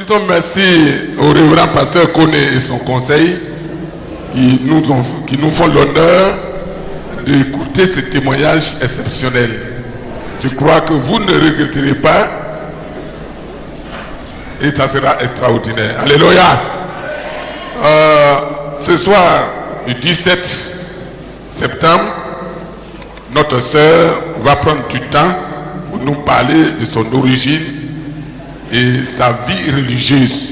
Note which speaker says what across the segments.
Speaker 1: Disons merci au révérend pasteur Kone et son conseil qui nous font l'honneur d'écouter ce témoignage exceptionnel. Je crois que vous ne regretterez pas et ça sera extraordinaire. Alléluia. Ce soir, le 17 septembre, notre sœur va prendre du temps pour nous parler de son origine et sa vie religieuse.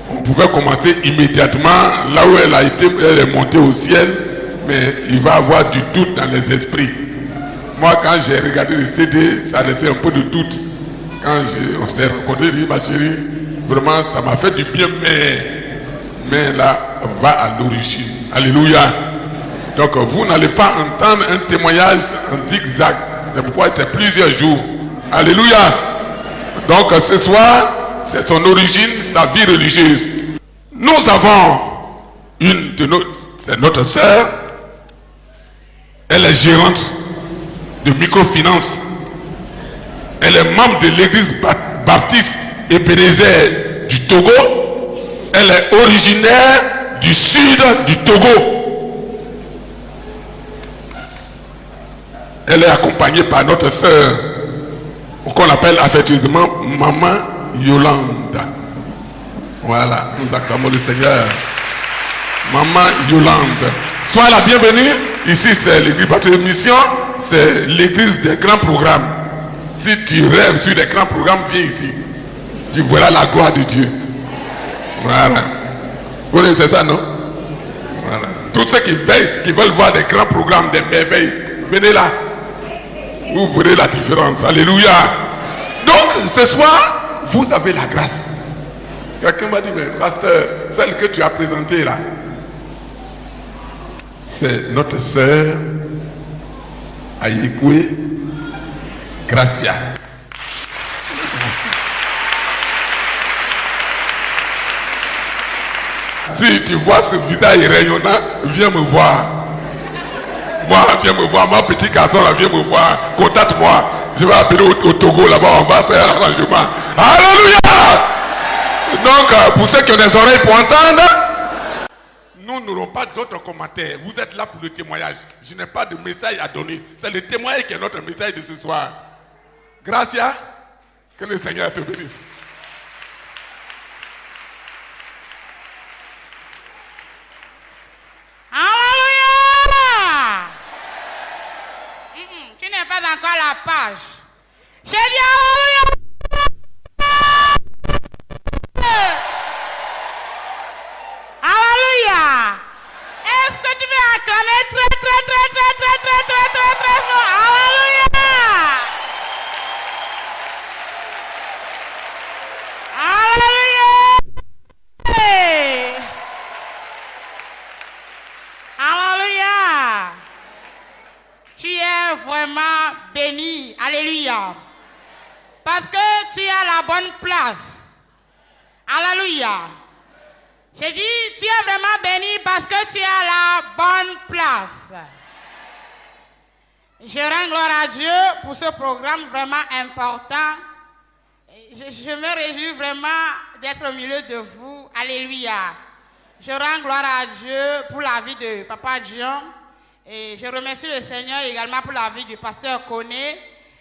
Speaker 1: On pouvait commencer immédiatement là où elle est montée au ciel, mais il va y avoir du doute dans les esprits. Moi, quand j'ai regardé le CD, ça laissait un peu de doute. Quand on s'est rencontrés, j'ai dit, ma chérie, vraiment, ça m'a fait du bien, mais là, va à l'origine. Alléluia. Donc, vous n'allez pas entendre un témoignage en zigzag. C'est pourquoi c'est plusieurs jours. Alléluia. Donc, ce soir, c'est son origine, sa vie religieuse. Nous avons c'est notre sœur. Elle est gérante de microfinance. Elle est membre de l'église baptiste Ebenezer du Togo. Elle est originaire du sud du Togo. Elle est accompagnée par notre sœur, qu'on appelle affectueusement Maman Yolande. Voilà, nous acclamons le Seigneur. Maman Yolande. Sois la bienvenue. Ici, c'est l'église baptiste de mission. C'est l'église des grands programmes. Si tu rêves sur des grands programmes, viens ici. Tu verras la gloire de Dieu. Voilà. Vous connaissez ça, non? Voilà. Tous ceux qui veulent voir des grands programmes, des merveilles, venez là. Vous verrez la différence. Alléluia. Donc, ce soir, vous avez la grâce. Quelqu'un m'a dit, mais pasteur, celle que tu as présentée là, c'est notre sœur Ayekwe Gracia. Si tu vois ce visage rayonnant, viens me voir. Moi, viens me voir. Mon petit garçon là, viens me voir. Contacte-moi. Je vais appeler au Togo là-bas, on va faire un arrangement. Alléluia. Donc, pour ceux qui ont des oreilles pour entendre, nous n'aurons pas d'autres commentaires. Vous êtes là pour le témoignage. Je n'ai pas de message à donner. C'est le témoignage qui est notre message de ce soir. Gracia, que le Seigneur te bénisse.
Speaker 2: Alléluia! Tu n'es pas encore à la page. J'ai dit alléluia! Alléluia! Est-ce que tu veux acclamer très fort? Alléluia! Alléluia! Alléluia! Tu es vraiment béni. Alléluia! Parce que tu es à la bonne place. Alléluia! J'ai dit, tu es vraiment béni parce que tu es à la bonne place. Je rends gloire à Dieu pour ce programme vraiment important. Je me réjouis vraiment d'être au milieu de vous. Alléluia. Je rends gloire à Dieu pour la vie de Papa Dion. Et je remercie le Seigneur également pour la vie du pasteur Koné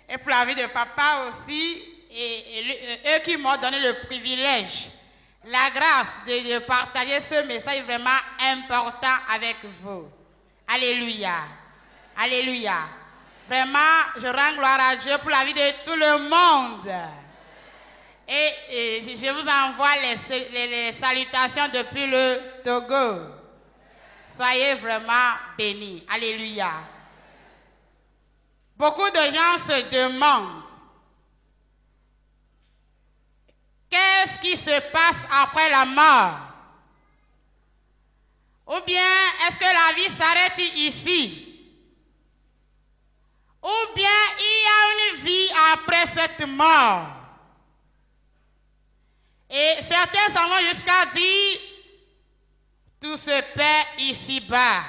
Speaker 2: et pour la vie de Papa aussi. Et eux qui m'ont donné le privilège, la grâce de partager ce message vraiment important avec vous. Alléluia. Alléluia. Vraiment, je rends gloire à Dieu pour la vie de tout le monde. Et je vous envoie les salutations depuis le Togo. Soyez vraiment bénis. Alléluia. Beaucoup de gens se demandent qu'est-ce qui se passe après la mort? Ou bien, est-ce que la vie s'arrête ici? Ou bien, il y a une vie après cette mort? Et certains s'en vont jusqu'à dire, tout se perd ici-bas.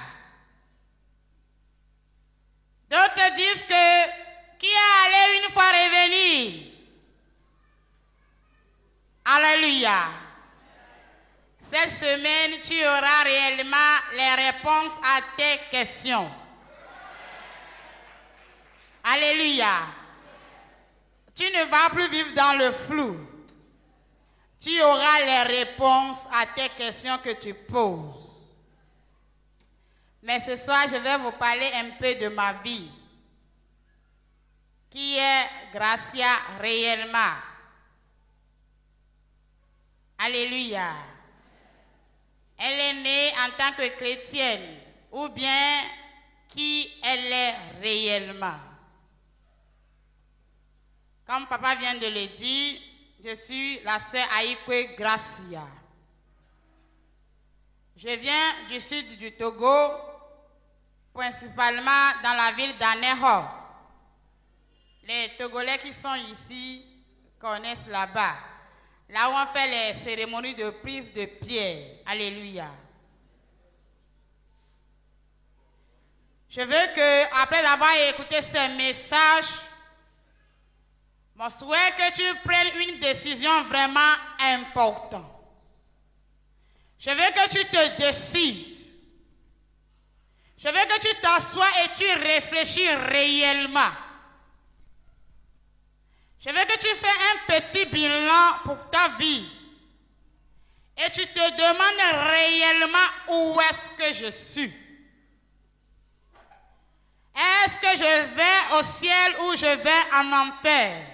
Speaker 2: D'autres disent que, qui est allé une fois revenir? Alléluia. Cette semaine, tu auras réellement les réponses à tes questions. Alléluia. Tu ne vas plus vivre dans le flou. Tu auras les réponses à tes questions que tu poses. Mais ce soir, je vais vous parler un peu de ma vie. Qui est Gracia réellement? Alléluia. Elle est née en tant que chrétienne, ou bien qui elle est réellement? Comme papa vient de le dire, je suis la sœur Aïkwe Gracia. Je viens du sud du Togo, principalement dans la ville d'Aného. Les Togolais qui sont ici connaissent là-bas. Là où on fait les cérémonies de prise de pierre. Alléluia. Je veux que, après avoir écouté ce message, mon souhait que tu prennes une décision vraiment importante. Je veux que tu te décides. Je veux que tu t'assoies et tu réfléchis réellement. Je veux que tu fasses un petit bilan pour ta vie. Et tu te demandes réellement où est-ce que je suis. Est-ce que je vais au ciel ou je vais en enfer?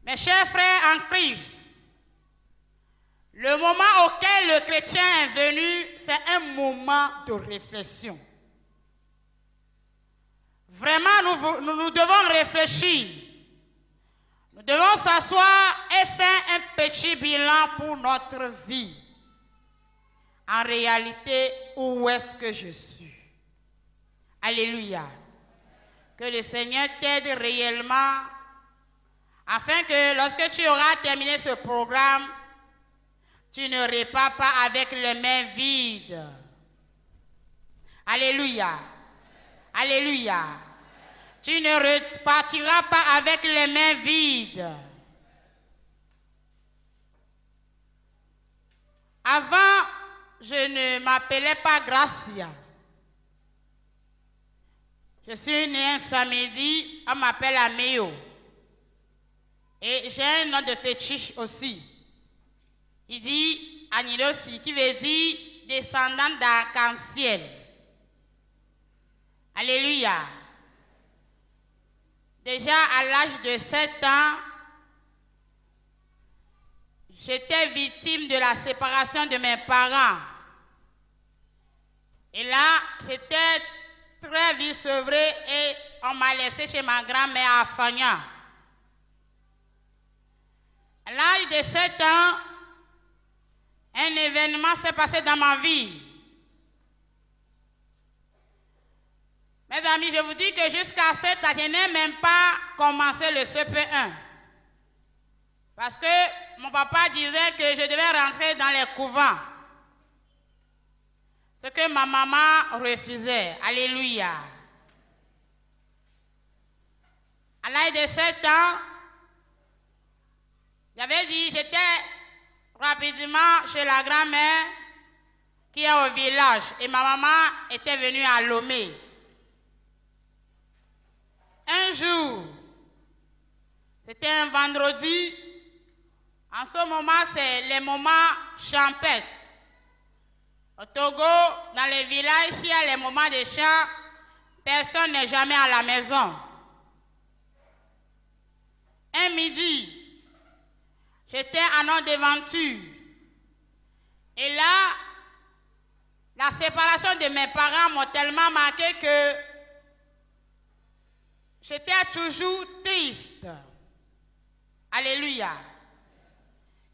Speaker 2: Mes chers frères en Christ, le moment auquel le chrétien est venu, c'est un moment de réflexion. Vraiment, nous devons réfléchir. Nous devons s'asseoir et faire un petit bilan pour notre vie. En réalité, où est-ce que je suis? Alléluia. Que le Seigneur t'aide réellement, afin que lorsque tu auras terminé ce programme, tu ne repars pas avec les mains vides. Alléluia. Alléluia. Tu ne repartiras pas avec les mains vides. Avant, je ne m'appelais pas Gracia. Je suis née un samedi, on m'appelle Améo. Et j'ai un nom de fétiche aussi. Il dit Anilosi, qui veut dire descendant d'arc-en-ciel. Alléluia. Déjà à l'âge de 7 ans, j'étais victime de la séparation de mes parents. Et là, j'étais très vite sevrée et on m'a laissé chez ma grand-mère à Fagnan. À l'âge de 7 ans, un événement s'est passé dans ma vie. Mes amis, je vous dis que jusqu'à 7 ans, je n'ai même pas commencé le CP1. Parce que mon papa disait que je devais rentrer dans les couvents. Ce que ma maman refusait. Alléluia. À l'âge de 7 ans, j'avais dit, j'étais rapidement chez la grand-mère qui est au village. Et ma maman était venue à Lomé. Un jour, c'était un vendredi. En ce moment, c'est les moments champêtres. Au Togo, dans les villages, il y a les moments de chant, personne n'est jamais à la maison. Un midi, j'étais en ordre d'aventure. Et là, la séparation de mes parents m'a tellement marqué que j'étais toujours triste. Alléluia.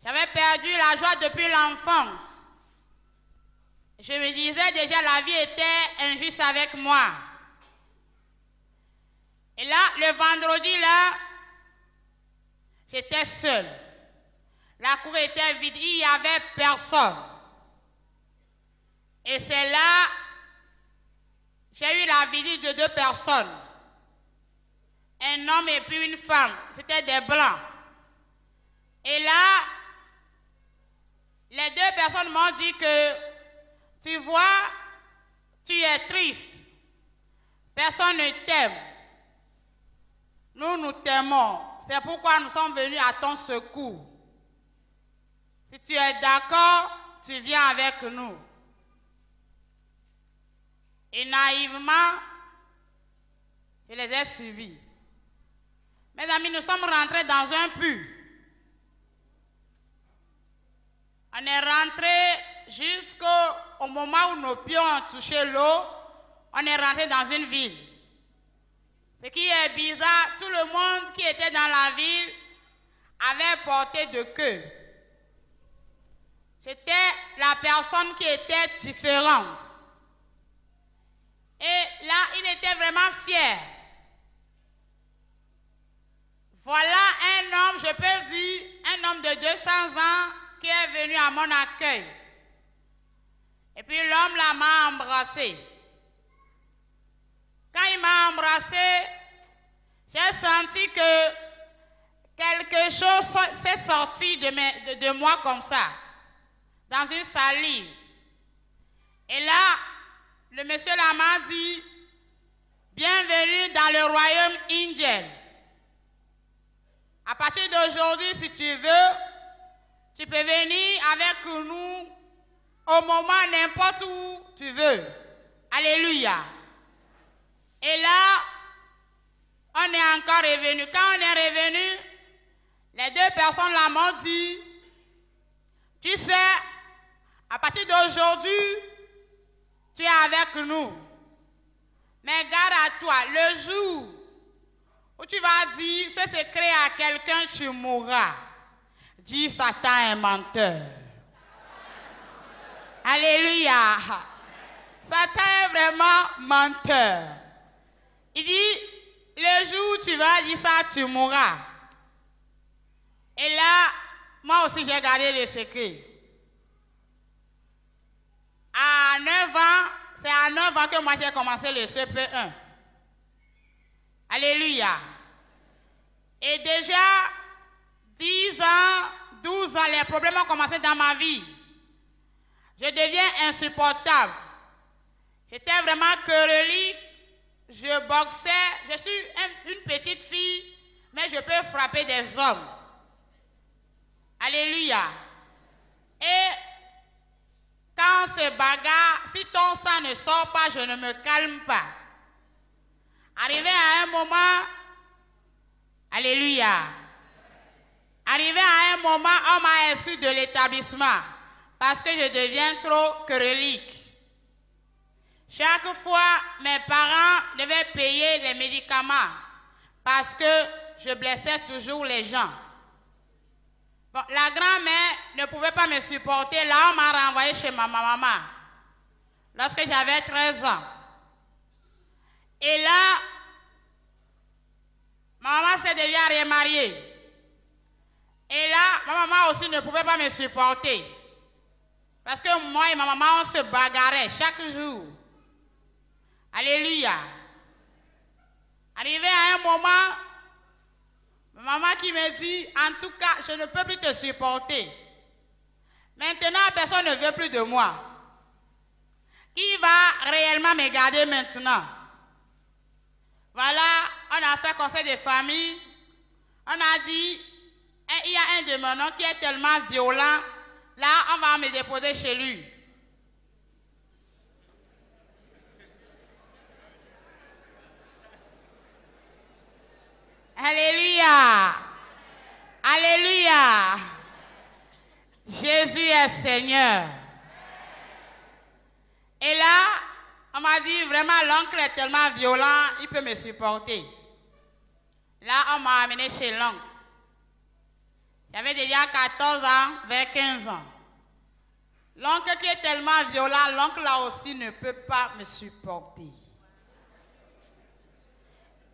Speaker 2: J'avais perdu la joie depuis l'enfance. Je me disais déjà la vie était injuste avec moi. Et là, le vendredi, là, j'étais seule. La cour était vide, il n'y avait personne. Et c'est là, j'ai eu la visite de 2 personnes. Un homme et puis une femme. C'était des blancs. Et là, les deux personnes m'ont dit que, tu vois, tu es triste. Personne ne t'aime. Nous, nous t'aimons. C'est pourquoi nous sommes venus à ton secours. Si tu es d'accord, tu viens avec nous. Et naïvement, je les ai suivis. Mes amis, nous sommes rentrés dans un puits. On est rentré jusqu'au moment où nos pieds ont touché l'eau. On est rentré dans une ville. Ce qui est bizarre, tout le monde qui était dans la ville avait porté de queue. C'était la personne qui était différente. Et là, il était vraiment fier. Voilà un homme, je peux dire, un homme de 200 ans qui est venu à mon accueil. Et puis l'homme là m'a embrassé. Quand il m'a embrassé, j'ai senti que quelque chose s'est sorti de moi comme ça, dans une salive. Et là, le monsieur là m'a dit, bienvenue dans le royaume indien. À partir d'aujourd'hui, si tu veux, tu peux venir avec nous au moment, n'importe où tu veux. Alléluia. Et là, on est encore revenu. Quand on est revenu, les deux personnes là m'ont dit, tu sais, à partir d'aujourd'hui, tu es avec nous. Mais garde à toi, le jour où tu vas dire ce secret à quelqu'un, tu mourras. Dis Satan est menteur. Alléluia. Satan est vraiment menteur. Il dit, le jour où tu vas dire ça, tu mourras. Et là, moi aussi j'ai gardé le secret. À 9 ans, c'est à 9 ans que moi j'ai commencé le CP1. Alléluia. Et déjà, 10 ans, 12 ans, les problèmes ont commencé dans ma vie. Je deviens insupportable. J'étais vraiment querellique. Je boxais. Je suis une petite fille, mais je peux frapper des hommes. Alléluia. Et quand on se bagarre, si ton sang ne sort pas, je ne me calme pas. Arrivé à un moment, alléluia. Arrivé à un moment, on m'a exclu de l'établissement parce que je deviens trop querellique. Chaque fois, mes parents devaient payer les médicaments parce que je blessais toujours les gens. Bon, la grand-mère ne pouvait pas me supporter. Là, on m'a renvoyé chez ma maman lorsque j'avais 13 ans. Et là, ma maman s'est déjà remariée. Et là, ma maman aussi ne pouvait pas me supporter. Parce que moi et ma maman, on se bagarrait chaque jour. Alléluia. Arrivé à un moment, ma maman qui me dit, en tout cas, je ne peux plus te supporter. Maintenant, personne ne veut plus de moi. Qui va réellement me garder maintenant? Voilà, on a fait conseil de famille. On a dit, il y a un de mes noms qui est tellement violent. Là, on va me déposer chez lui. Alléluia. Alléluia. Jésus est Seigneur. Et là, on m'a dit vraiment l'oncle est tellement violent, il peut me supporter. Là, on m'a amené chez l'oncle. J'avais déjà 14 ans, vers 15 ans. L'oncle qui est tellement violent, l'oncle là aussi ne peut pas me supporter.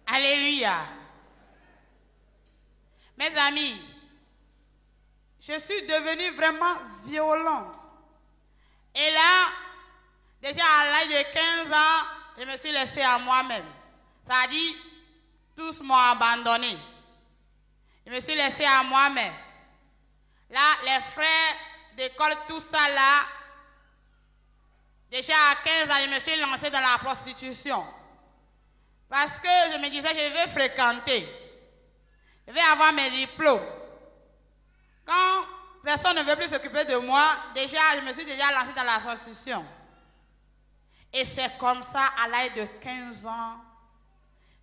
Speaker 2: Alléluia. Mes amis, je suis devenue vraiment violente. Et là, déjà à l'âge de 15 ans, je me suis laissée à moi-même. Ça a dit, tous m'ont abandonné. Je me suis laissée à moi-même. Là, les frères d'école, tout ça là, déjà à 15 ans, je me suis lancée dans la prostitution. Parce que je me disais, je vais fréquenter. Je vais avoir mes diplômes. Quand personne ne veut plus s'occuper de moi, déjà, je me suis déjà lancée dans la prostitution. Et c'est comme ça, à l'âge de 15 ans,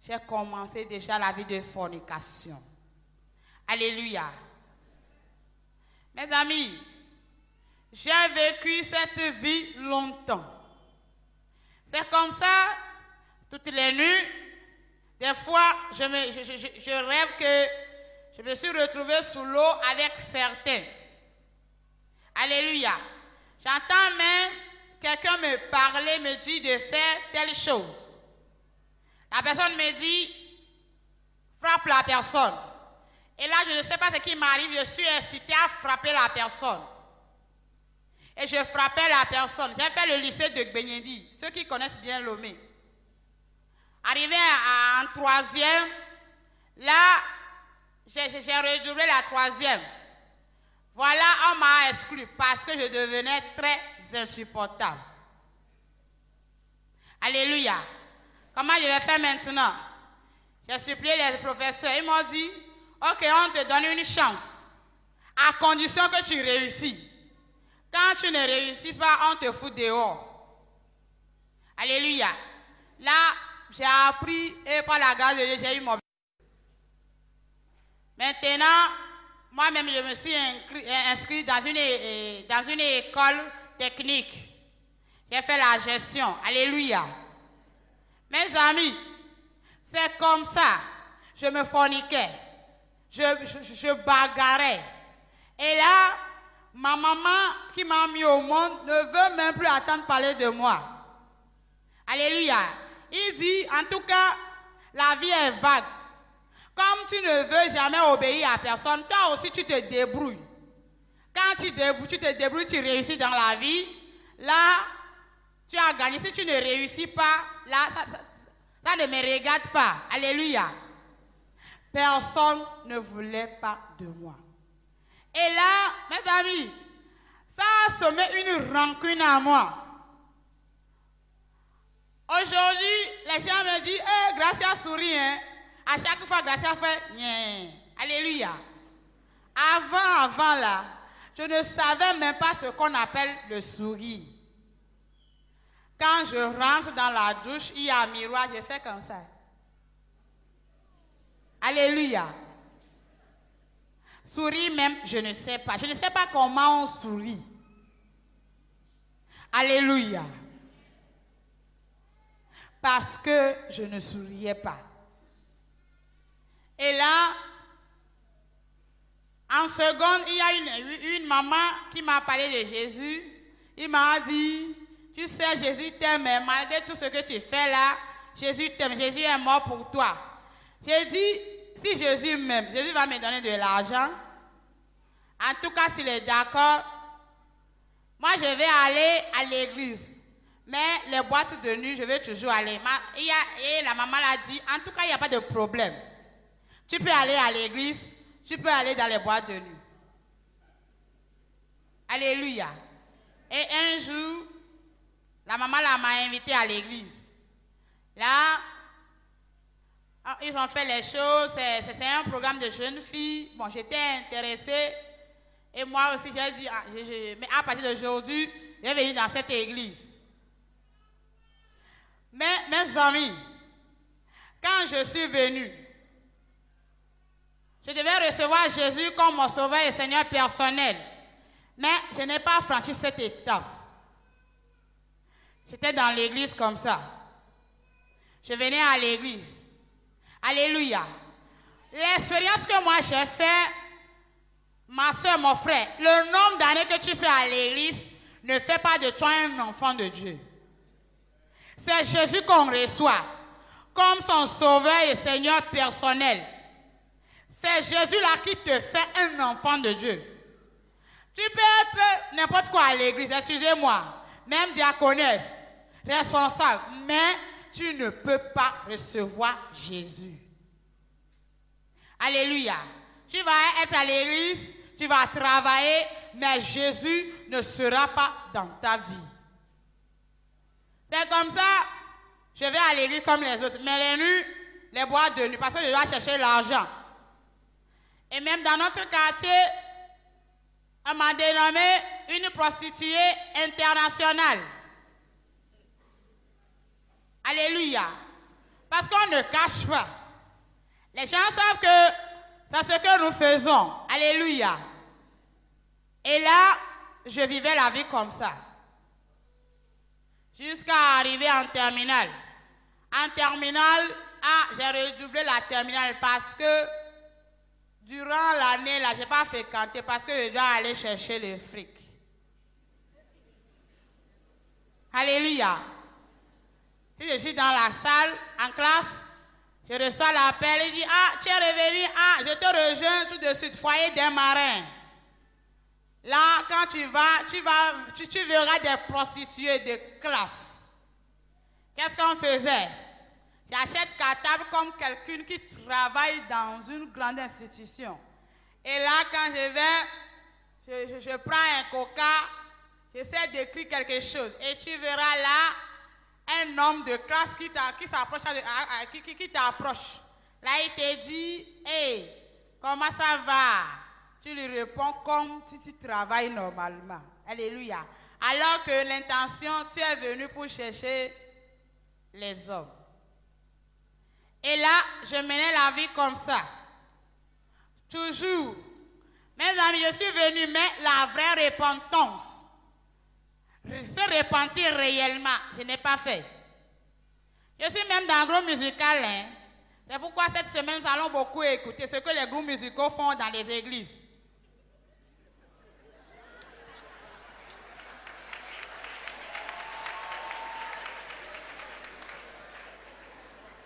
Speaker 2: j'ai commencé déjà la vie de fornication. Alléluia. Mes amis, j'ai vécu cette vie longtemps. C'est comme ça, toutes les nuits, des fois, je rêve que je me suis retrouvée sous l'eau avec certains. Alléluia. J'entends même quelqu'un me parler, me dit de faire telle chose. La personne me dit, frappe la personne. Et là, je ne sais pas ce qui m'arrive, je suis incitée à frapper la personne. Et je frappais la personne. J'ai fait le lycée de Gbenyedi, ceux qui connaissent bien Lomé. Arrivé en troisième, là, j'ai redoublé la troisième. Voilà, on m'a exclu parce que je devenais très insupportable. Alléluia. Comment je vais faire maintenant? J'ai supplié les professeurs. Ils m'ont dit, ok, on te donne une chance. À condition que tu réussis. Quand tu ne réussis pas, on te fout dehors. Alléluia. Là, j'ai appris et par la grâce de Dieu, j'ai eu mon... Maintenant, moi-même, je me suis inscrit dans une école technique. J'ai fait la gestion. Alléluia. Mes amis, c'est comme ça. Je me forniquais. Je bagarrais. Et là, ma maman qui m'a mis au monde ne veut même plus attendre parler de moi. Alléluia. Il dit, en tout cas, la vie est vague. Comme tu ne veux jamais obéir à personne, toi aussi tu te débrouilles. Quand tu te débrouilles, tu réussis dans la vie. Là, tu as gagné. Si tu ne réussis pas, là, ça ne me regarde pas. Alléluia. Personne ne voulait pas de moi. Et là, mes amis, ça a semé une rancune à moi. Aujourd'hui, les gens me disent, hey, Gracia sourit, hein. À chaque fois, Gracia fait, Nye. Alléluia. Avant là, je ne savais même pas ce qu'on appelle le sourire. Quand je rentre dans la douche, il y a un miroir, je fais comme ça. Alléluia. Sourire même, je ne sais pas. Je ne sais pas comment on sourit. Alléluia. Parce que je ne souriais pas. Et là, en seconde, il y a une maman qui m'a parlé de Jésus. Il m'a dit, tu sais, Jésus t'aime, mais malgré tout ce que tu fais là, Jésus t'aime, Jésus est mort pour toi. J'ai dit, si Jésus m'aime, Jésus va me donner de l'argent. En tout cas, s'il est d'accord, moi je vais aller à l'église. Mais les boîtes de nuit, je vais toujours aller. Et la maman l'a dit, en tout cas, il n'y a pas de problème. Tu peux aller à l'église, tu peux aller dans les boîtes de nuit. Alléluia. Et un jour, la maman m'a invité à l'église. Là, ils ont fait les choses, c'est un programme de jeunes filles. Bon, j'étais intéressée. Et moi aussi, j'ai dit, mais à partir d'aujourd'hui, je vais venir dans cette église. Mais, mes amis, quand je suis venue, je devais recevoir Jésus comme mon sauveur et Seigneur personnel. Mais je n'ai pas franchi cette étape. J'étais dans l'église comme ça. Je venais à l'église. Alléluia. L'expérience que moi j'ai faite, ma soeur, mon frère, le nombre d'années que tu fais à l'église ne fait pas de toi un enfant de Dieu. C'est Jésus qu'on reçoit comme son sauveur et Seigneur personnel. C'est Jésus-là qui te fait un enfant de Dieu. Tu peux être n'importe quoi à l'église, excusez-moi, même diaconesse, responsable, mais tu ne peux pas recevoir Jésus. Alléluia. Tu vas être à l'église, tu vas travailler, mais Jésus ne sera pas dans ta vie. C'est comme ça, je vais à l'église comme les autres, mais les nuits, les boîtes de nuit, parce que je dois chercher l'argent. Et même dans notre quartier, on m'a dénommé une prostituée internationale. Alléluia. Parce qu'on ne cache pas. Les gens savent que c'est ce que nous faisons. Alléluia. Et là, je vivais la vie comme ça. Jusqu'à arriver en terminale. En terminale, j'ai redoublé la terminale parce que durant l'année, là, je n'ai pas fréquenté parce que je dois aller chercher le fric. Alléluia. Si je suis dans la salle, en classe, je reçois l'appel, il dit, tu es revenu, je te rejoins tout de suite, foyer des marins. Là, quand tu verras des prostituées de classe. Qu'est-ce qu'on faisait? J'achète cartable comme quelqu'un qui travaille dans une grande institution. Et là, quand je vais, je prends un coca, j'essaie d'écrire quelque chose. Et tu verras là, un homme de classe qui s'approche, qui t'approche. Là, il te dit, hey, comment ça va? Tu lui réponds comme si tu travailles normalement. Alléluia. Alors que l'intention, tu es venu pour chercher les hommes. Et là, je menais la vie comme ça. Toujours. Mes amis, je suis venu, mais la vraie repentance, se repentir réellement, je n'ai pas fait. Je suis même dans le groupe musical. Hein. C'est pourquoi cette semaine, nous allons beaucoup écouter ce que les groupes musicaux font dans les églises.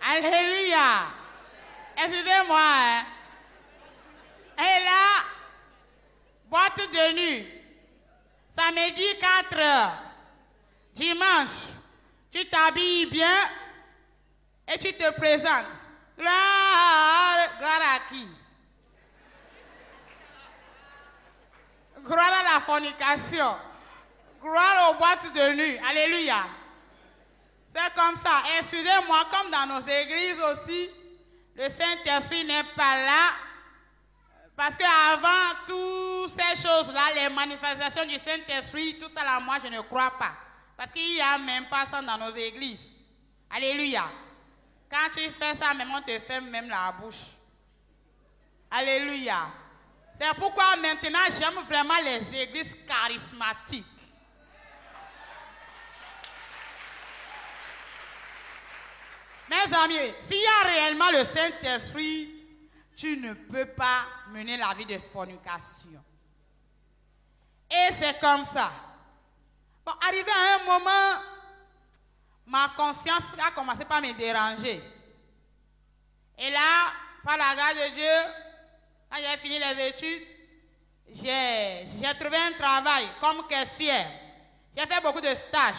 Speaker 2: Alléluia. Excusez-moi. Hein. Et là, boîte de nuit. Samedi 4 heures. Dimanche, tu t'habilles bien et tu te présentes. Gloire à qui? Gloire à la fornication. Gloire aux boîtes de nuit. Alléluia. C'est comme ça. Excusez-moi, comme dans nos églises aussi, le Saint-Esprit n'est pas là. Parce qu'avant toutes ces choses-là, les manifestations du Saint-Esprit, tout ça là, moi je ne crois pas. Parce qu'il n'y a même pas ça dans nos églises. Alléluia. Quand tu fais ça, même on te fait même la bouche. Alléluia. C'est pourquoi maintenant j'aime vraiment les églises charismatiques. Mes amis, s'il y a réellement le Saint-Esprit, tu ne peux pas mener la vie de fornication. Et c'est comme ça. Bon, arrivé à un moment, ma conscience a commencé par me déranger. Et là, par la grâce de Dieu, quand j'ai fini les études, j'ai trouvé un travail comme caissière. J'ai fait beaucoup de stages.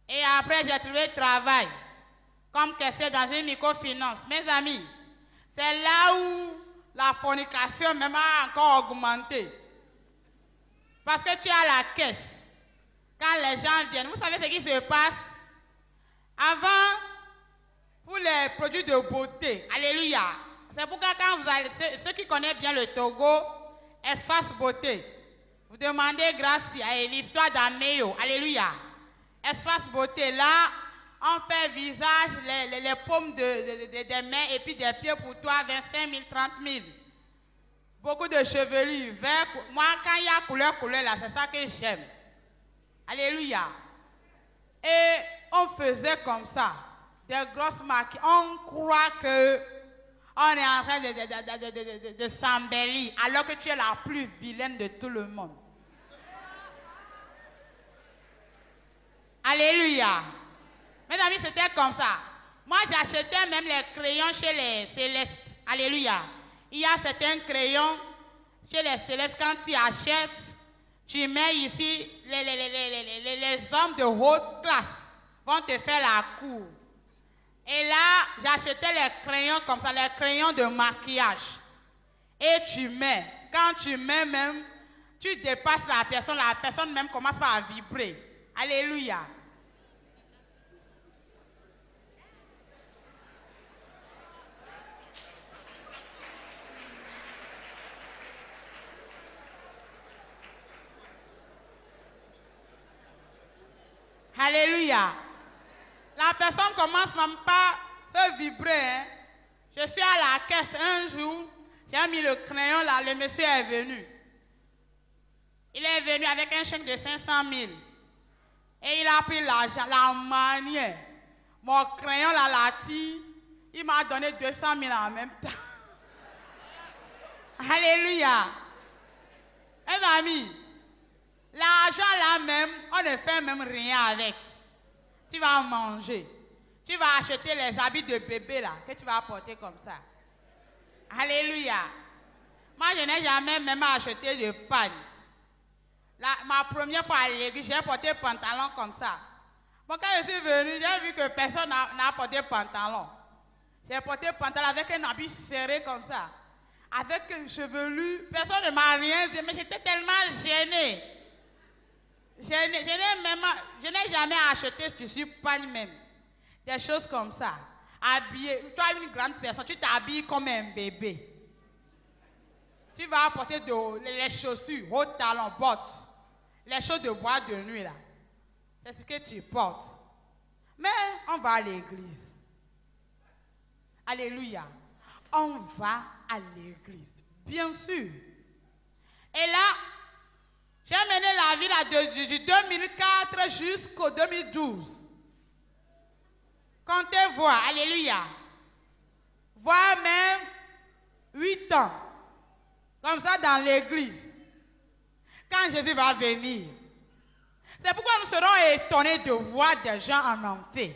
Speaker 2: Et après, j'ai trouvé travail comme caissière dans une microfinance. Mes amis, c'est là où la fornication même a encore augmenté. Parce que tu as la caisse. Quand les gens viennent, vous savez ce qui se passe? Avant, pour les produits de beauté, alléluia. C'est pourquoi quand vous allez, ceux qui connaissent bien le Togo, Espace Beauté, vous demandez grâce à l'histoire d'Améo, alléluia. Espace Beauté, là, on fait visage, les paumes des mains et puis des pieds pour toi, 25 000, 30 000. Beaucoup de chevelures, vert. Moi, quand il y a couleur, là, c'est ça que j'aime. Alléluia. Et on faisait comme ça, des grosses marques. On croit que on est en train de s'embellir, alors que tu es la plus vilaine de tout le monde. Alléluia. Mes amis, c'était comme ça. Moi, j'achetais même les crayons chez les Célestes. Alléluia. Il y a certains crayons chez les Célestes, quand tu achètes, tu mets ici, les hommes de haute classe vont te faire la cour. Et là, j'achetais les crayons comme ça, les crayons de maquillage. et tu mets. Quand tu mets même, tu dépasses la personne même commence par vibrer. Alléluia. Alléluia. La personne commence même par se vibrer. Hein. Je suis à la caisse un jour, j'ai mis le crayon là, le monsieur est venu. Il est venu avec un chèque de 500 000. Et il a pris l'argent, la manière. Mon crayon là, il m'a donné 200 000 en même temps. Alléluia. Mes amis, l'argent là même, on ne fait même rien avec. Tu vas manger. Tu vas acheter les habits de bébé là, que tu vas porter comme ça. Alléluia. Moi, je n'ai jamais même acheté de pagne. Ma première fois à l'église, j'ai porté pantalon comme ça. Bon, quand je suis venue, j'ai vu que personne n'a porté pantalon. J'ai porté pantalon avec un habit serré comme ça. Avec une chevelure, personne ne m'a rien dit, mais j'étais tellement gênée. Je n'ai jamais acheté du pagne même. Des choses comme ça. Habillé, toi une grande personne, tu t'habilles comme un bébé. Tu vas porter les chaussures, hauts talons, bottes, les choses de bois de nuit là. C'est ce que tu portes. Mais on va à l'église. Alléluia. On va à l'église. Bien sûr. Et là, j'ai mené la vie là, du 2004 jusqu'au 2012. Comptez voir, alléluia. Voire même 8 ans. Comme ça dans l'église. Quand Jésus va venir. C'est pourquoi nous serons étonnés de voir des gens en enfer.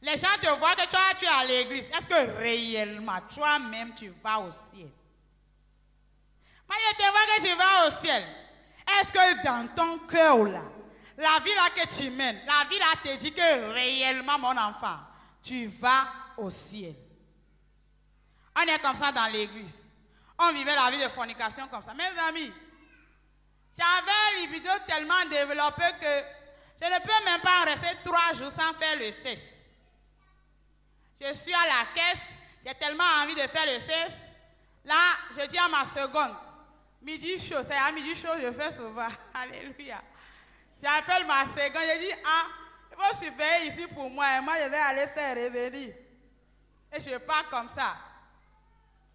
Speaker 2: Les gens te voient que toi tu es à l'église. Est-ce que réellement toi-même tu vas au ciel? Moi je te vois que tu vas au ciel. Est-ce que dans ton cœur là, la vie là que tu mènes, la vie là te dit que réellement mon enfant, tu vas au ciel? On est comme ça dans l'église. On vivait la vie de fornication comme ça. Mes amis, j'avais une libido tellement développée que je ne peux même pas rester 3 jours sans faire le sexe. Je suis à la caisse, j'ai tellement envie de faire le sexe. Là, je dis à ma seconde, midi chaud, c'est à midi chaud, je fais souvent. Alléluia. J'appelle ma seconde, je dis, ah, il faut surveiller ici pour moi, et moi je vais aller faire revenir. Et je pars comme ça.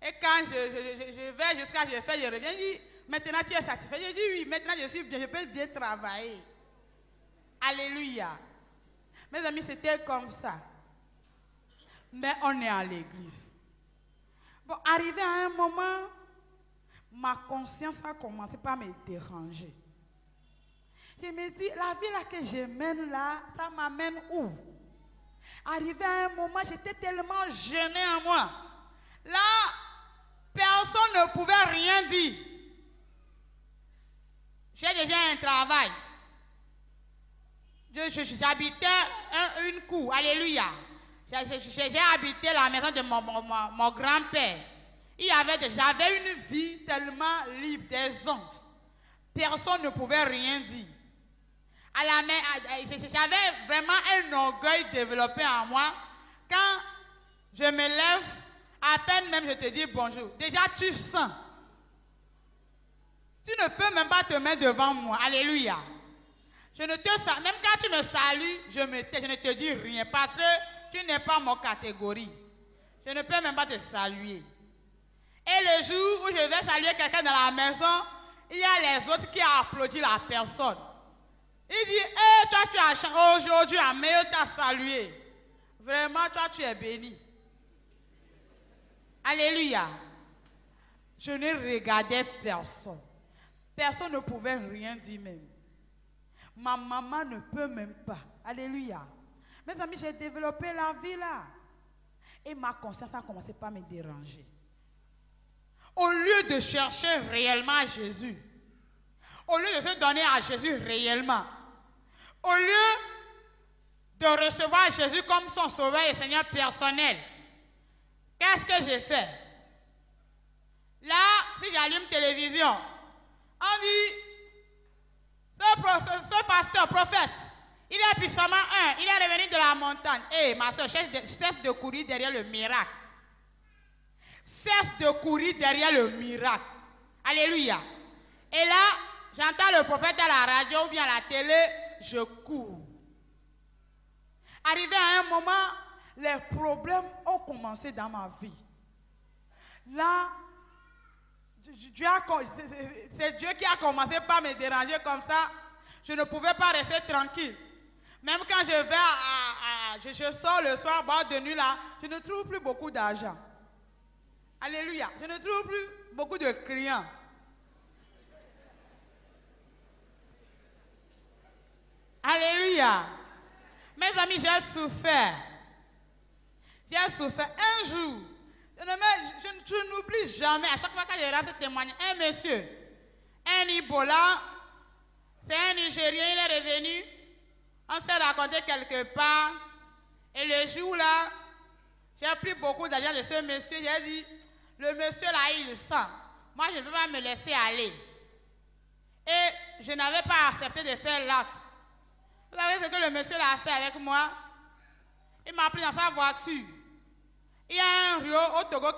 Speaker 2: Et quand je vais jusqu'à je fais, je reviens, je dis, maintenant tu es satisfait? Je dis oui, maintenant je suis bien, je peux bien travailler. Alléluia. Mes amis, c'était comme ça. Mais on est à l'église. Bon, arrivé à un moment, ma conscience a commencé par me déranger. Je me dis, la vie là que je mène là, ça m'amène où? Arrivé à un moment, j'étais tellement gênée en moi. Là, personne ne pouvait rien dire. J'ai déjà un travail. J'habitais une cour. Alléluia. J'ai habité la maison de mon grand-père. J'avais une vie tellement libre, des onces. Personne ne pouvait rien dire. J'avais vraiment un orgueil développé en moi. Quand je me lève, à peine même je te dis bonjour. Déjà tu sens. Tu ne peux même pas te mettre devant moi. Alléluia. Même quand tu me salues, je ne te dis rien parce que tu n'es pas mon catégorie. Je ne peux même pas te saluer. Et le jour où je vais saluer quelqu'un dans la maison, il y a les autres qui applaudissent la personne. Il dit, hey, toi tu as chanté aujourd'hui, Améo t'a salué. Vraiment, toi tu es béni. Alléluia. Je ne regardais personne. Personne ne pouvait rien dire même. Ma maman ne peut même pas. Alléluia. Mes amis, j'ai développé la vie là. Et ma conscience a commencé par me déranger. Au lieu de chercher réellement Jésus, au lieu de se donner à Jésus réellement, au lieu de recevoir Jésus comme son sauveur et Seigneur personnel, qu'est-ce que j'ai fait? Là, si j'allume télévision, on dit, ce pasteur, prophète, il est puissamment il est revenu de la montagne. Ma soeur, cesse de courir derrière le miracle. Cesse de courir derrière le miracle. Alléluia. Et là, j'entends le prophète à la radio ou bien à la télé, je cours. Arrivé à un moment, les problèmes ont commencé dans ma vie. Là, c'est Dieu qui a commencé par me déranger comme ça. Je ne pouvais pas rester tranquille. Même quand je vais je sors le soir, boire de nuit là, je ne trouve plus beaucoup d'argent. Alléluia. Je ne trouve plus beaucoup de clients. Alléluia. Mes amis, j'ai souffert. J'ai souffert. Un jour, je n'oublie jamais, à chaque fois que je rate ce témoignage, un monsieur, un Ibola, c'est un Nigérien, il est revenu, on s'est raconté quelque part, et le jour là, j'ai pris beaucoup d'argent de ce monsieur, j'ai dit, le monsieur là, il sent, moi je ne peux pas me laisser aller. Et je n'avais pas accepté de faire l'acte. Vous savez ce que le monsieur a fait avec moi? Il m'a pris dans sa voiture. Il y a un rio au Togo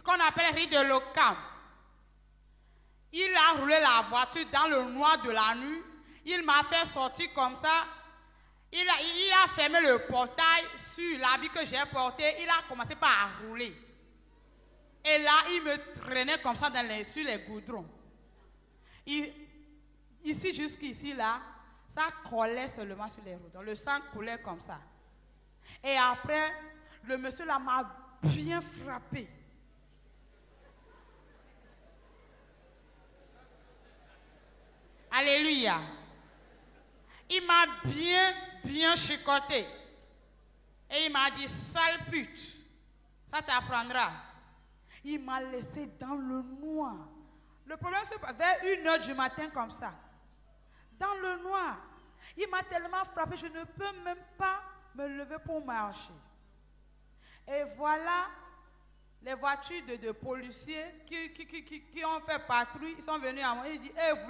Speaker 2: qu'on appelle riz de l'Okam. Il a roulé la voiture dans le noir de la nuit. Il m'a fait sortir comme ça. Il a fermé le portail sur l'habit que j'ai porté. Il a commencé par rouler. Et là, il me traînait comme ça sur les goudrons. Ici, jusqu'ici, là, ça collait seulement sur les routes. Le sang coulait comme ça. Et après, le monsieur là m'a bien frappé. Alléluia. Il m'a bien chicoté. Et il m'a dit, sale pute, ça t'apprendra. Il m'a laissé dans le noir. Le problème, c'est vers 1h du matin comme ça. Dans le noir. Il m'a tellement frappé, je ne peux même pas me lever pour marcher. Et voilà les voitures de policiers qui ont fait patrouille, ils sont venus à moi, ils disent, vous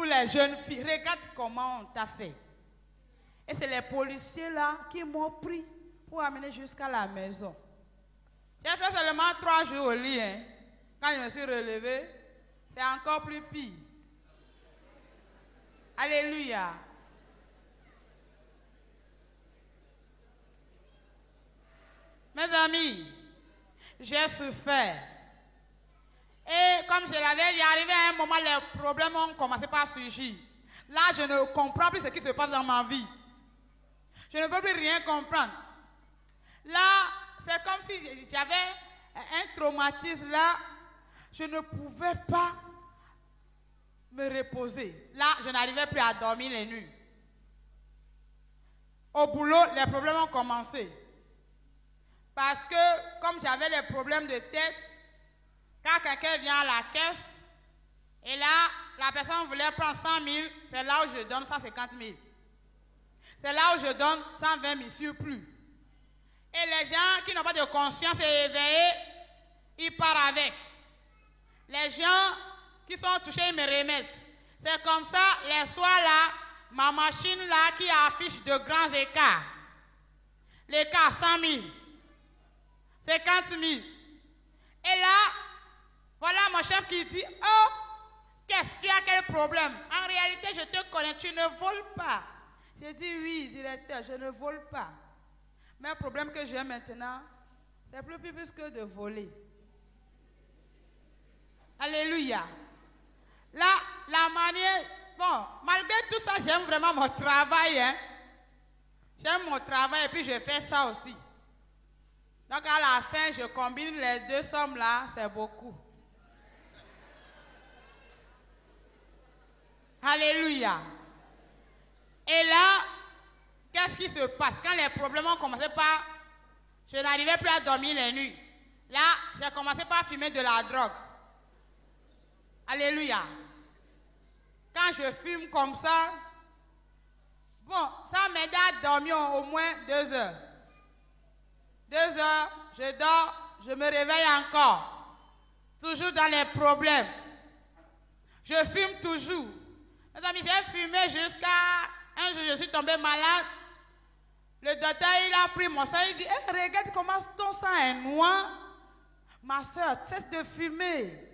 Speaker 2: les jeunes filles, regarde comment on t'a fait. Et c'est les policiers là qui m'ont pris pour amener jusqu'à la maison. J'ai fait seulement 3 jours au lit. Quand je me suis relevé, c'est encore plus pire. Alléluia. Mes amis, j'ai souffert. Et comme je l'avais dit, arrivé à un moment, les problèmes ont commencé par surgir. Là, je ne comprends plus ce qui se passe dans ma vie. Je ne peux plus rien comprendre. Là, c'est comme si j'avais un traumatisme là. Je ne pouvais pas me reposer. Là, je n'arrivais plus à dormir les nuits. Au boulot, les problèmes ont commencé. Parce que, comme j'avais des problèmes de tête, quand quelqu'un vient à la caisse, et là, la personne voulait prendre 100 000, c'est là où je donne 150 000. C'est là où je donne 120 000 surplus. Et les gens qui n'ont pas de conscience et éveillés, ils partent avec. Les gens qui sont touchés, ils me remettent. C'est comme ça, les soirs là, ma machine là qui affiche de grands écarts. L'écart 100 000. 50 000. Et là, voilà mon chef qui dit, oh, qu'est-ce qu'il y a, quel problème? En réalité, je te connais, tu ne voles pas. J'ai dit, oui, directeur, je ne vole pas. Mais le problème que j'ai maintenant, c'est plus que de voler. Alléluia. Là, la manière, bon, malgré tout ça, j'aime vraiment mon travail. J'aime mon travail et puis je fais ça aussi. Donc à la fin, je combine les deux sommes là, c'est beaucoup. Alléluia. Et là, qu'est-ce qui se passe? Quand les problèmes ont commencé par... Je n'arrivais plus à dormir les nuits. Là, j'ai commencé par fumer de la drogue. Alléluia. Quand je fume comme ça, bon, ça m'aide à dormir au moins 2 heures. 2 heures, je dors, je me réveille encore. Toujours dans les problèmes. Je fume toujours. Mes amis, j'ai fumé jusqu'à un jour, je suis tombée malade. Le docteur, il a pris mon sang, il dit, hey, regarde comment ton sang est noir. Ma soeur, cesse de fumer.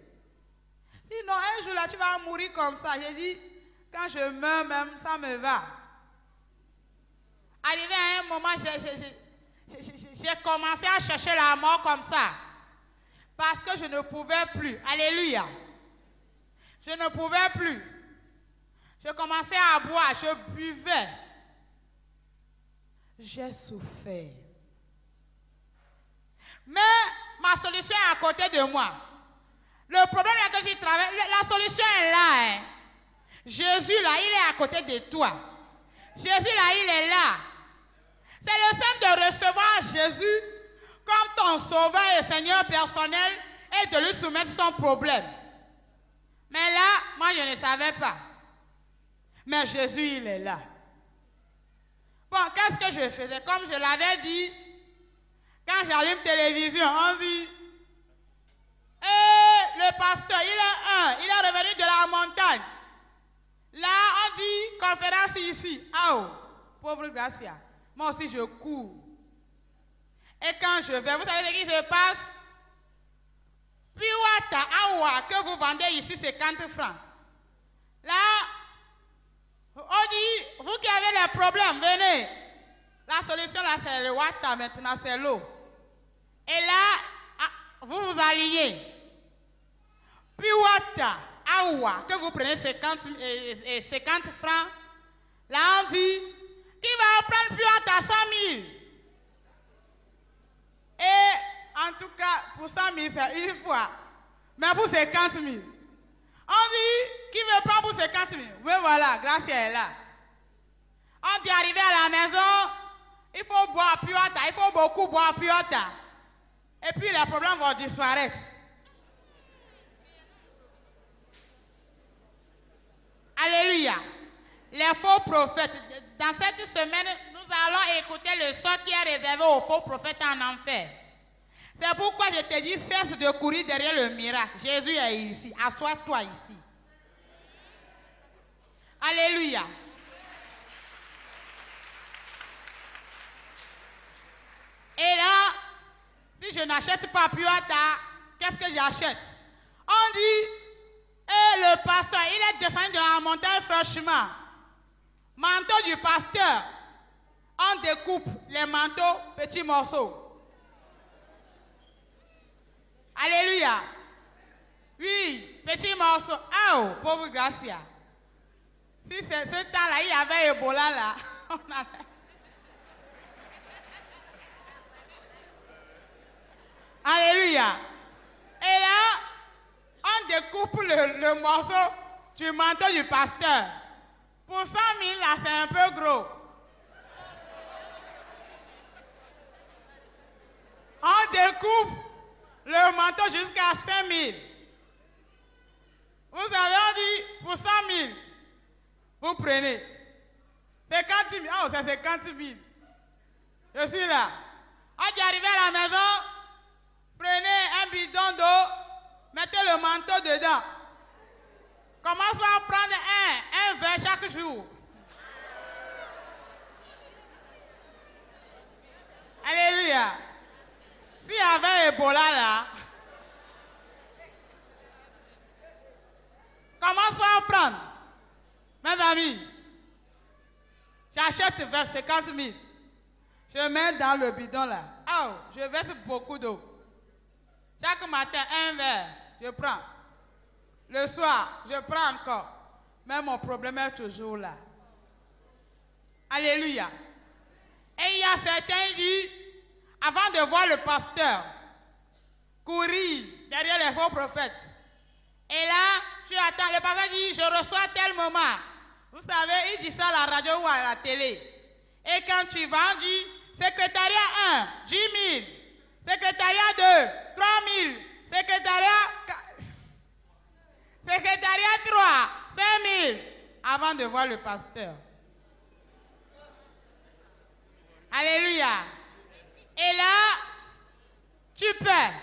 Speaker 2: Sinon, un jour là, tu vas mourir comme ça. J'ai dit, quand je meurs même, ça me va. Arrivé à un moment, j'ai commencé à chercher la mort comme ça. Parce que je ne pouvais plus. Alléluia. Je ne pouvais plus. Je commençais à boire, je buvais. J'ai souffert. Mais ma solution est à côté de moi. Le problème est que j'y travaille. La solution est là. Hein. Jésus là, il est à côté de toi. Jésus là, il est là. C'est le simple de recevoir Jésus comme ton sauveur et Seigneur personnel et de lui soumettre son problème. Mais là, moi je ne savais pas. Mais Jésus, il est là. Bon, qu'est-ce que je faisais? Comme je l'avais dit, quand j'allume télévision, on dit, le pasteur, il est revenu de la montagne. Là, on dit, conférence ici. Ah, oh, pauvre Gracia. Moi aussi, je cours. Et quand je vais, vous savez ce qui se passe? Piwata, awa, que vous vendez ici, 50 francs. Là, on dit, vous qui avez les problèmes, venez. La solution là, c'est le water, maintenant c'est l'eau. Et là, vous vous alignez. Puis water, awa, que vous prenez 50 francs. Là, on dit, qui va prendre plus water à 100 000? Et en tout cas, pour 100 000, c'est une fois. Mais pour 50 000. On dit, qui veut prendre pour 50 000? Oui, voilà, grâce est là. On dit, arrivé à la maison, il faut boire Piota, il faut beaucoup boire Piota. Et puis les problèmes vont disparaître. Alléluia. Les faux prophètes. Dans cette semaine, nous allons écouter le sort qui est réservé aux faux prophètes en enfer. C'est pourquoi je te dis, cesse de courir derrière le miracle. Jésus est ici. Assois-toi ici. Alléluia. Et là, si je n'achète pas Piota, qu'est-ce que j'achète? On dit, le pasteur, il est descendu dans la montagne franchement. Manteau du pasteur, on découpe les manteaux, petits morceaux. Alléluia. Oui, petit morceau. Ah, oh, pauvre Gracia. Si c'est ce temps-là, il y avait Ebola là. Alléluia. Et là, on découpe le morceau du manteau du pasteur. Pour 100 000, là, c'est un peu gros. On découpe le manteau jusqu'à 5 000. Vous avez dit, pour 100 000, vous prenez 50 000. Oh, c'est 50 000. Je suis là. On dit arrivé à la maison, prenez un bidon d'eau, mettez le manteau dedans. Commence par prendre un verre chaque jour. Alléluia. S'il y avait Ebola là, commence par prendre. Mes amis, j'achète vers 50 000. Je mets dans le bidon là. Oh, je verse beaucoup d'eau. Chaque matin, un verre, je prends. Le soir, je prends encore. Mais mon problème est toujours là. Alléluia. Et il y a certains qui disent, avant de voir le pasteur courir derrière les faux prophètes, et là, tu attends, le pasteur dit, je reçois tel moment. Vous savez, il dit ça à la radio ou à la télé. Et quand tu vas, on dit, secrétariat 1, 10 000. Secrétariat 2, 3 000. Secrétariat 3, 5 000. Avant de voir le pasteur. Alléluia. Et là, tu paies.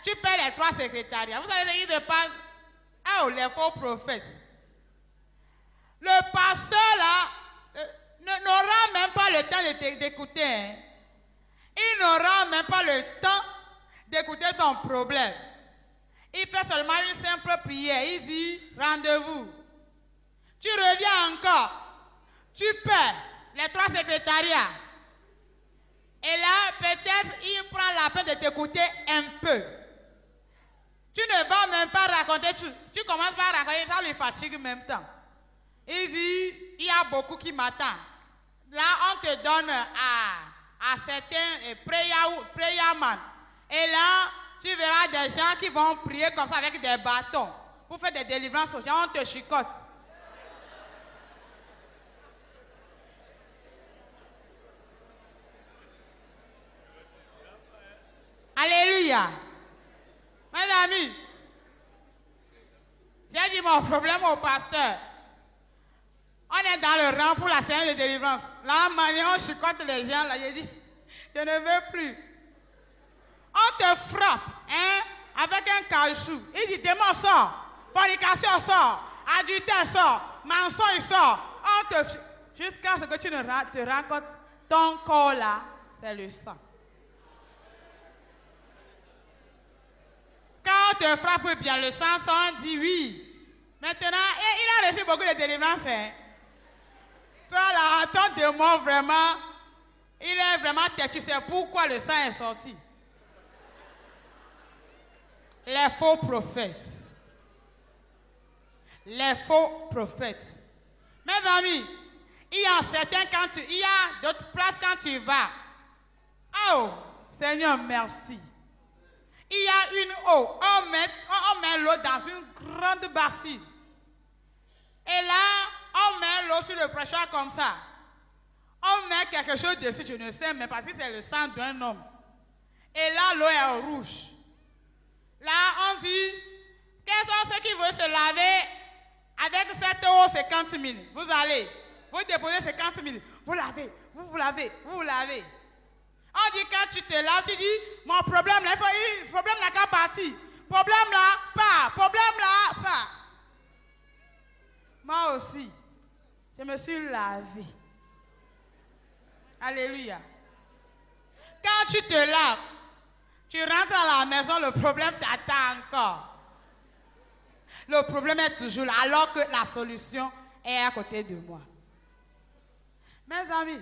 Speaker 2: tu perds les 3 secrétariats. Vous savez ce qui se passe? Oh, les faux prophètes. Le pasteur là n'aura même pas le temps d'écouter. Hein. Il n'aura même pas le temps d'écouter ton problème. Il fait seulement une simple prière. Il dit rendez-vous. Tu reviens encore. Tu perds les 3 secrétariats. Et là, peut-être, il prend la peine de t'écouter un peu. Tu ne vas même pas raconter. Tu commences par raconter, ça lui fatigue en même temps. Il dit, il y a beaucoup qui m'attendent. Là, on te donne à certains prayerman. Et là, tu verras des gens qui vont prier comme ça avec des bâtons. Pour faire des délivrances aux gens, on te chicote. Alléluia. Mes amis, j'ai dit mon problème au pasteur. On est dans le rang pour la séance de délivrance. Là, on chicote les gens. Là, j'ai dit, je ne veux plus. On te frappe hein, avec un caoutchouc. Il dit, démon sort, fornication sort, adultère sort, mensonge sort. Jusqu'à ce que tu ne te rends compte, ton corps là, c'est le sang. Quand on te frappe bien, le sang sort, on dit oui. Maintenant, il a reçu beaucoup de délivrances. Hein. Toi là, ton démon vraiment, il est vraiment têtu. C'est pourquoi le sang est sorti. Les faux prophètes. Les faux prophètes. Mes amis, il y a d'autres places quand tu vas. Oh, Seigneur, merci. Il y a une eau. On met l'eau dans une grande bassine. Et là, on met l'eau sur le prêcheur comme ça. On met quelque chose dessus, je ne sais, mais parce que c'est le sang d'un homme. Et là, l'eau est rouge. Là, on dit, quels sont ceux qui veulent se laver avec cette eau 50 000? Vous allez, vous déposez 50 000. Vous lavez, vous lavez, vous lavez. On dit, quand tu te laves, tu dis, mon problème là, le problème n'a qu'à partir. Problème là, pas. Problème là, pas. Moi aussi, je me suis lavé. Alléluia. Quand tu te laves, tu rentres à la maison, le problème t'attend encore. Le problème est toujours là, alors que la solution est à côté de moi. Mes amis,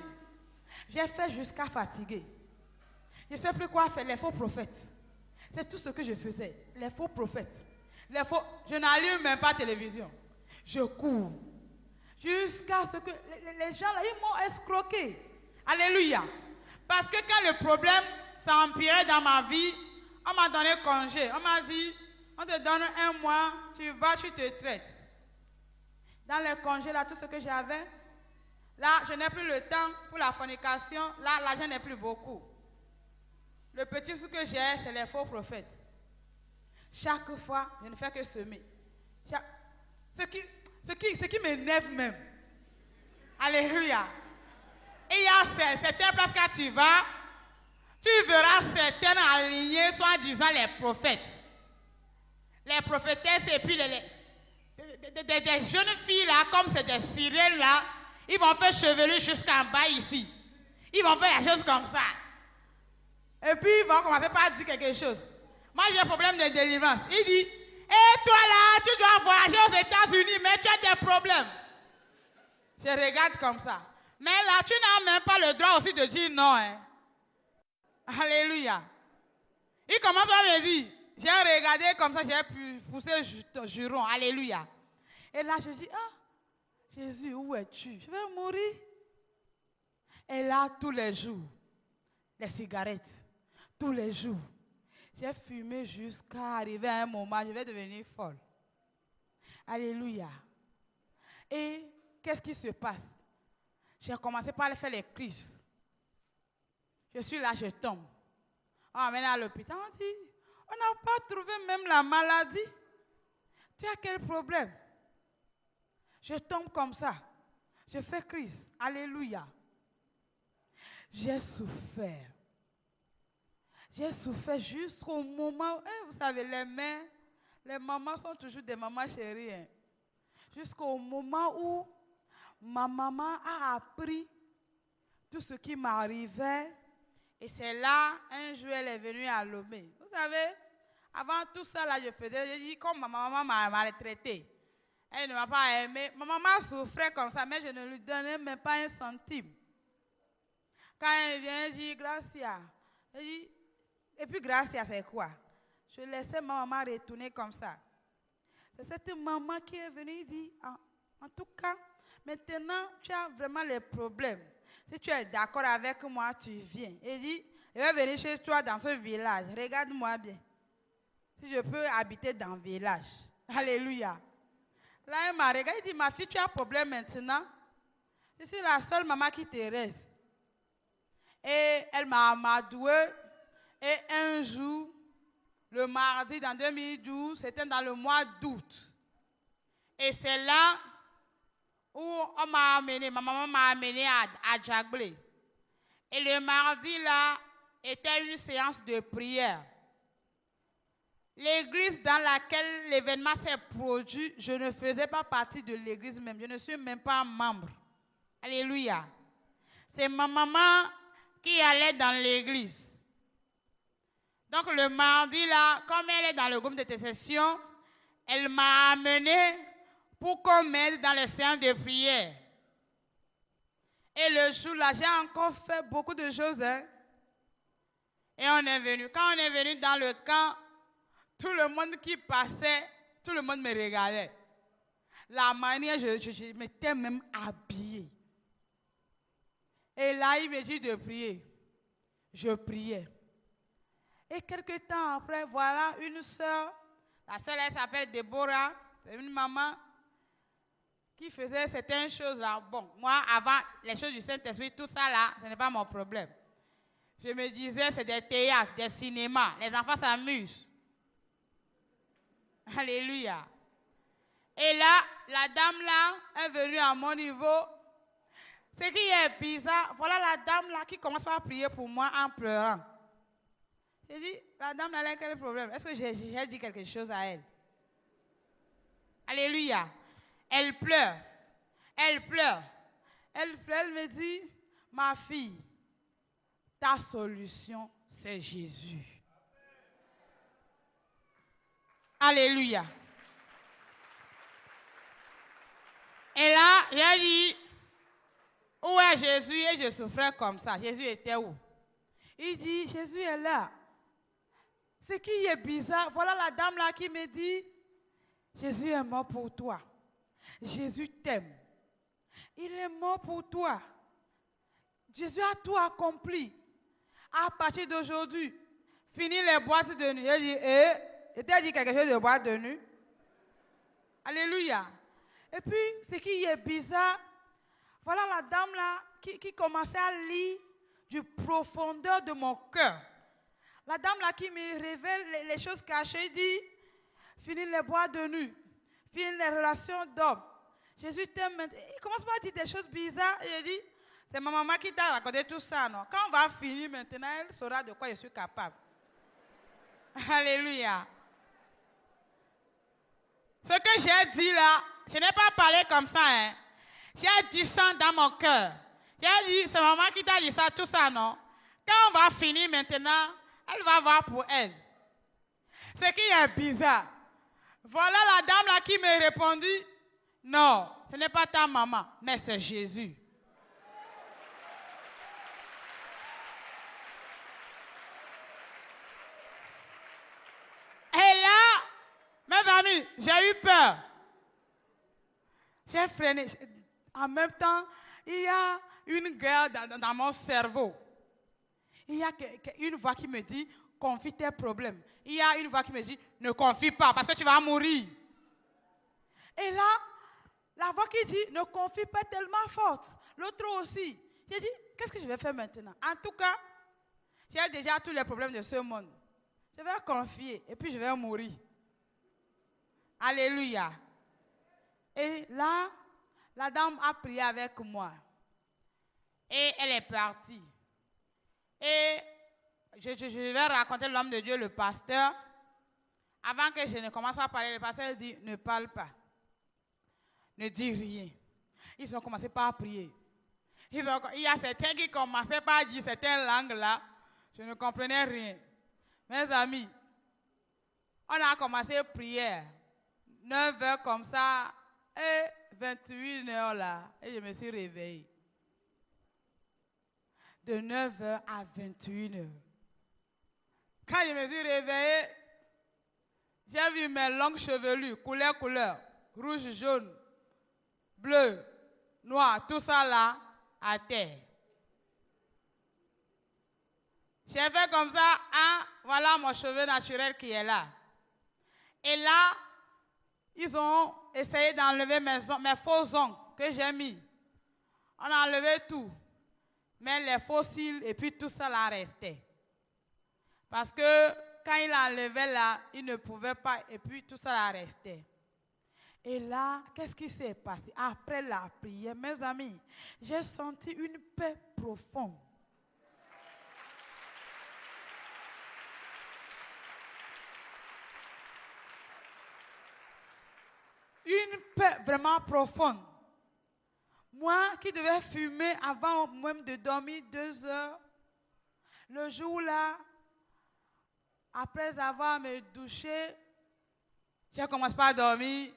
Speaker 2: j'ai fait jusqu'à fatiguer. Je ne sais plus quoi faire, les faux prophètes. C'est tout ce que je faisais, les faux prophètes. Je n'allume même pas la télévision. Je cours. Jusqu'à ce que les gens là, ils m'ont escroqué. Alléluia. Parce que quand le problème s'empirait dans ma vie, on m'a donné congé. On m'a dit, on te donne 1 mois, tu vas, tu te traites. Dans les congés là, tout ce que j'avais, là, je n'ai plus le temps pour la fornication. Là, l'argent n'est plus beaucoup. Le petit sou que j'ai, c'est les faux prophètes. Chaque fois, je ne fais que semer. Ce qui m'énerve même. Alléluia. Et il y a certaines places quand tu vas, tu verras certaines alignées, soi-disant les prophètes. Les prophétesses et puis des jeunes filles là, comme c'est des sirènes là, ils vont faire chevelu jusqu'en bas ici. Ils vont faire la chose comme ça. Et puis ils vont commencer par dire quelque chose. Moi j'ai un problème de délivrance. Il dit, hé toi là, tu dois voyager aux États-Unis, mais tu as des problèmes. Je regarde comme ça. Mais là, tu n'as même pas le droit aussi de dire non. Hein. Alléluia. Il commence par me dire, j'ai regardé comme ça, j'ai pu pousser juron. Alléluia. Et là, je dis, ah, Jésus, où es-tu? Je vais mourir. Et là, tous les jours, les cigarettes, tous les jours, j'ai fumé jusqu'à arriver à un moment, je vais devenir folle. Alléluia. Et qu'est-ce qui se passe? J'ai commencé par faire les crises. Je suis là, je tombe. On m'amène à l'hôpital, on dit, on n'a pas trouvé même la maladie. Tu as quel problème? Je tombe comme ça. Je fais crise. Alléluia. J'ai souffert. J'ai souffert jusqu'au moment, vous savez, les mamans sont toujours des mamans chéries. Hein. Jusqu'au moment où ma maman a appris tout ce qui m'arrivait. Et c'est là, un jour, elle est venue à Lomé. Vous savez, avant tout ça, là, j'ai dit, comme ma maman m'a maltraité. Elle ne m'a pas aimé. Ma maman souffrait comme ça, mais je ne lui donnais même pas un centime. Quand elle vient, elle dit, Gracia. Elle dit, et puis Gracia, c'est quoi? Je laissais ma maman retourner comme ça. C'est cette maman qui est venue et dit, en tout cas, maintenant, tu as vraiment les problèmes. Si tu es d'accord avec moi, tu viens. Elle dit, je vais venir chez toi dans ce village. Regarde-moi bien. Si je peux habiter dans le village. Alléluia. Là, elle m'a regardé, elle dit, ma fille, tu as un problème maintenant. Je suis la seule maman qui te reste. Et elle m'a amadoué. Et un jour, le mardi dans 2012, c'était dans le mois d'août. Et c'est là où on m'a amené, ma maman m'a amené à Djaglé. Et le mardi là, était une séance de prière. L'église dans laquelle l'événement s'est produit, je ne faisais pas partie de l'église même. Je ne suis même pas membre. Alléluia. C'est ma maman qui allait dans l'église. Donc le mardi là, comme elle est dans le groupe d'intercession, elle m'a amené pour qu'on m'aide dans les séances de prière. Et le jour là, j'ai encore fait beaucoup de choses. Hein. Et on est venu. Quand on est venu dans le camp, tout le monde qui passait, tout le monde me regardait. La manière, je m'étais même habillée. Et là, il me dit de prier. Je priais. Et quelques temps après, voilà une soeur. La soeur, elle s'appelle Déborah. C'est une maman qui faisait certaines choses là. Bon, moi, avant, les choses du Saint-Esprit, tout ça là, ce n'est pas mon problème. Je me disais, c'est des théâtres, des cinémas. Les enfants s'amusent. Alléluia. Et là, la dame là est venue à mon niveau. Ce qui est bizarre, voilà la dame là qui commence à prier pour moi en pleurant. J'ai dit, la dame là, elle a quel problème? Est-ce que j'ai dit quelque chose à elle? Alléluia. Elle pleure. Elle pleure. Elle pleure, elle me dit, ma fille, ta solution, c'est Jésus. Alléluia. Et là, j'ai dit, où est Jésus? Et je souffrais comme ça. Jésus était où? Il dit, Jésus est là. Ce qui est bizarre, voilà la dame là qui me dit, Jésus est mort pour toi. Jésus t'aime. Il est mort pour toi. Jésus a tout accompli. À partir d'aujourd'hui, fini les boîtes de nuit. J'ai dit, je t'ai dit quelque chose de boîte de nuit. Alléluia. Et puis, ce qui est bizarre, voilà la dame là qui commençait à lire du profondeur de mon cœur. La dame là qui me révèle les choses cachées dit, fini les boîtes de nuit, fini les relations d'hommes. Jésus t'aime maintenant. Il commence pas à dire des choses bizarres. Et je dis, c'est ma maman qui t'a raconté tout ça, non? Quand on va finir maintenant, elle saura de quoi je suis capable. Alléluia. Ce que j'ai dit là, je n'ai pas parlé comme ça, hein. J'ai dit ça dans mon cœur. J'ai dit, c'est maman qui t'a dit ça, tout ça, non? Quand on va finir maintenant, elle va voir pour elle. Ce qui est bizarre. Voilà la dame là qui m'a répondu, non, ce n'est pas ta maman, mais c'est Jésus. Et là, mes amis, j'ai eu peur. J'ai freiné. En même temps, il y a une guerre dans mon cerveau. Il y a une voix qui me dit, confie tes problèmes. Il y a une voix qui me dit, ne confie pas parce que tu vas mourir. Et là, la voix qui dit, ne confie pas tellement forte. L'autre aussi. J'ai dit, qu'est-ce que je vais faire maintenant? En tout cas, j'ai déjà tous les problèmes de ce monde. Je vais confier et puis je vais mourir. Alléluia. Et là, la dame a prié avec moi. Et elle est partie. Et je vais raconter l'homme de Dieu, le pasteur. Avant que je ne commence pas à parler, le pasteur dit, ne parle pas. Ne dis rien. Ils ont commencé par prier. Il y a certains qui commençaient par dire certaines langues-là. Je ne comprenais rien. Mes amis, on a commencé prière. 9 heures comme ça, et 21 heures là. Et je me suis réveillée. De 9 heures à 21 heures. Quand je me suis réveillée, j'ai vu mes longues chevelures, couleur, rouge, jaune, bleu, noir, tout ça là, à terre. J'ai fait comme ça, voilà mon cheveu naturel qui est là. Et là, ils ont essayé d'enlever mes faux ongles que j'ai mis. On a enlevé tout. Mais les fossiles et puis tout ça là restait. Parce que quand il enlevait là, il ne pouvait pas et puis tout ça là restait. Et là, qu'est-ce qui s'est passé? Après la prière, mes amis, j'ai senti une paix profonde. Une paix vraiment profonde. Moi qui devais fumer avant même de dormir 2 heures, le jour là, après avoir me douché, j'ai commencé par dormir.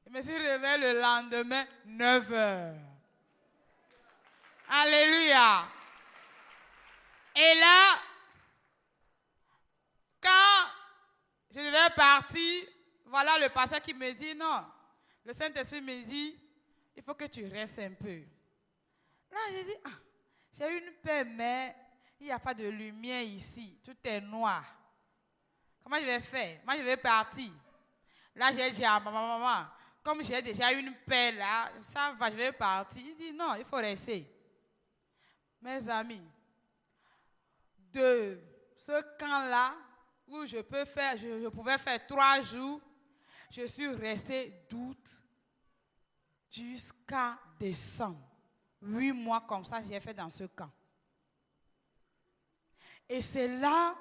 Speaker 2: Je me suis réveillée le lendemain, 9 heures. Alléluia. Et là, quand je devais partir, voilà le pasteur qui me dit, non, le Saint-Esprit me dit, il faut que tu restes un peu. Là, j'ai dit, j'ai une paix, mais il n'y a pas de lumière ici, tout est noir. Comment je vais faire? Moi, je vais partir. Là, j'ai dit à ma maman, comme j'ai déjà une paix là, ça va, je vais partir. Il dit, non, il faut rester. Mes amis, de ce camp-là, où je pouvais faire 3 jours, je suis restée d'août jusqu'à décembre. 8 mois comme ça, j'ai fait dans ce camp. Et c'est là